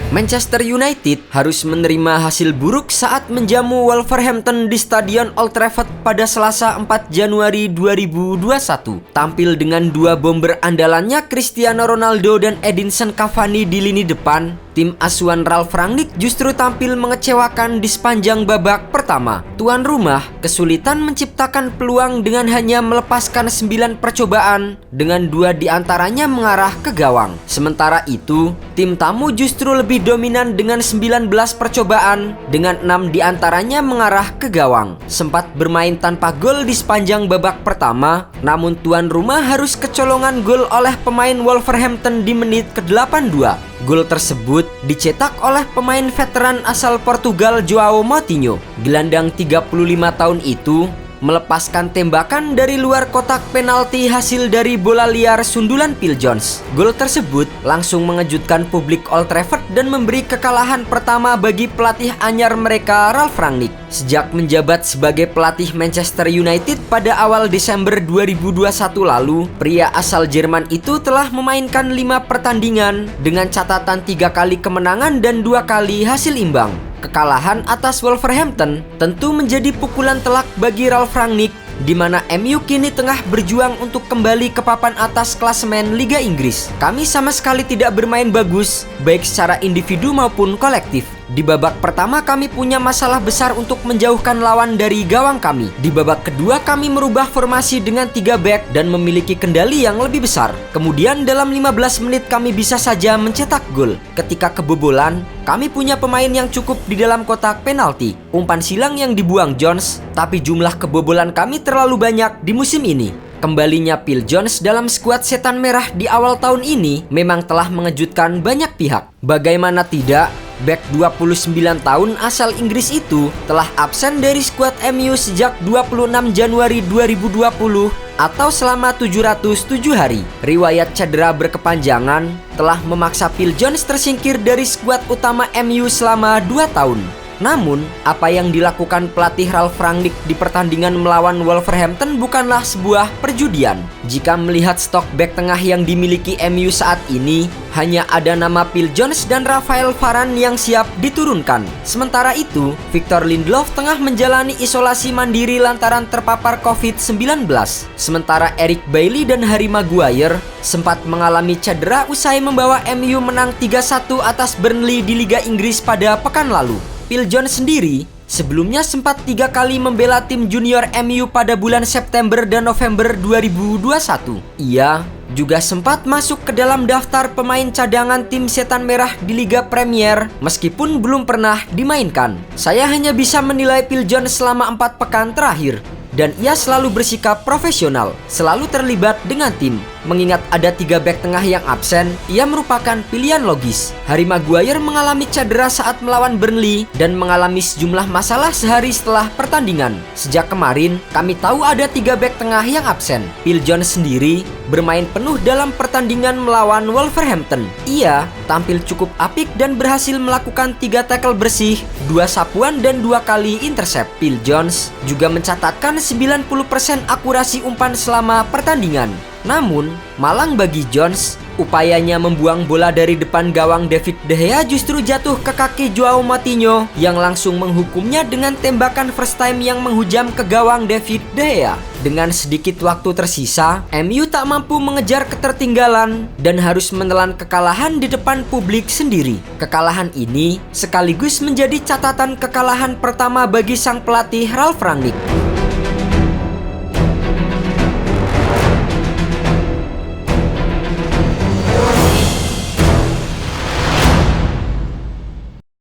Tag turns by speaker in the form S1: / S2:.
S1: Manchester United harus menerima hasil buruk saat menjamu Wolverhampton di Stadion Old Trafford pada Selasa 4 Januari 2021. Tampil dengan dua bomber andalannya Cristiano Ronaldo dan Edinson Cavani di lini depan, tim asuhan Ralf Rangnick justru tampil mengecewakan di sepanjang babak pertama. Tuan rumah kesulitan menciptakan peluang dengan hanya melepaskan 9 percobaan, dengan 2 diantaranya mengarah ke gawang. Sementara itu, tim tamu justru lebih dominan dengan 19 percobaan, dengan 6 diantaranya mengarah ke gawang. Sempat bermain tanpa gol di sepanjang babak pertama, namun tuan rumah harus kecolongan gol oleh pemain Wolverhampton di menit ke-82. Gol tersebut dicetak oleh pemain veteran asal Portugal João Moutinho. Gelandang 35 tahun itu melepaskan tembakan dari luar kotak penalti hasil dari bola liar sundulan Phil Jones. Gol tersebut langsung mengejutkan publik Old Trafford dan memberi kekalahan pertama bagi pelatih anyar mereka Ralf Rangnick. Sejak menjabat sebagai pelatih Manchester United pada awal Desember 2021 lalu, pria asal Jerman itu telah memainkan 5 pertandingan dengan catatan 3 kali kemenangan dan 2 kali hasil imbang. Kekalahan atas Wolverhampton tentu menjadi pukulan telak bagi Ralf Rangnick, di mana MU kini tengah berjuang untuk kembali ke papan atas klasemen Liga Inggris. Kami sama sekali tidak bermain bagus, baik secara individu maupun kolektif. Di babak pertama kami punya masalah besar untuk menjauhkan lawan dari gawang kami. Di babak kedua kami merubah formasi dengan 3 back dan memiliki kendali yang lebih besar. Kemudian dalam 15 menit kami bisa saja mencetak gol. Ketika kebobolan, kami punya pemain yang cukup di dalam kotak penalti. Umpan silang yang dibuang Jones, tapi jumlah kebobolan kami terlalu banyak di musim ini. Kembalinya Phil Jones dalam skuad setan merah di awal tahun ini memang telah mengejutkan banyak pihak. Bagaimana tidak, bek 29 tahun asal Inggris itu telah absen dari skuad MU sejak 26 Januari 2020 atau selama 707 hari. Riwayat cedera berkepanjangan telah memaksa Phil Jones tersingkir dari skuad utama MU selama 2 tahun. Namun, apa yang dilakukan pelatih Ralf Rangnick di pertandingan melawan Wolverhampton bukanlah sebuah perjudian. Jika melihat stok bek tengah yang dimiliki MU saat ini, hanya ada nama Phil Jones dan Rafael Varane yang siap diturunkan. Sementara itu, Victor Lindelof tengah menjalani isolasi mandiri lantaran terpapar COVID-19. Sementara Eric Bailly dan Harry Maguire sempat mengalami cedera usai membawa MU menang 3-1 atas Burnley di Liga Inggris pada pekan lalu. Phil Jones sendiri sebelumnya sempat 3 kali membela tim junior MU pada bulan September dan November 2021. Ia juga sempat masuk ke dalam daftar pemain cadangan tim setan merah di Liga Premier meskipun belum pernah dimainkan. Saya hanya bisa menilai Phil Jones selama 4 pekan terakhir, dan ia selalu bersikap profesional, selalu terlibat dengan tim. Mengingat ada 3 bek tengah yang absen, ia merupakan pilihan logis. Harry Maguire mengalami cedera saat melawan Burnley dan mengalami sejumlah masalah sehari setelah pertandingan. Sejak kemarin, kami tahu ada 3 bek tengah yang absen. Phil Jones sendiri bermain penuh dalam pertandingan melawan Wolverhampton. Ia tampil cukup apik dan berhasil melakukan 3 tackle bersih, 2 sapuan dan 2 kali intercept. Phil Jones juga mencatatkan 90% akurasi umpan selama pertandingan. Namun, malang bagi Jones, upayanya membuang bola dari depan gawang David De Gea justru jatuh ke kaki João Moutinho yang langsung menghukumnya dengan tembakan first time yang menghujam ke gawang David De Gea. Dengan sedikit waktu tersisa, MU tak mampu mengejar ketertinggalan dan harus menelan kekalahan di depan publik sendiri. Kekalahan ini sekaligus menjadi catatan kekalahan pertama bagi sang pelatih Ralf Rangnick.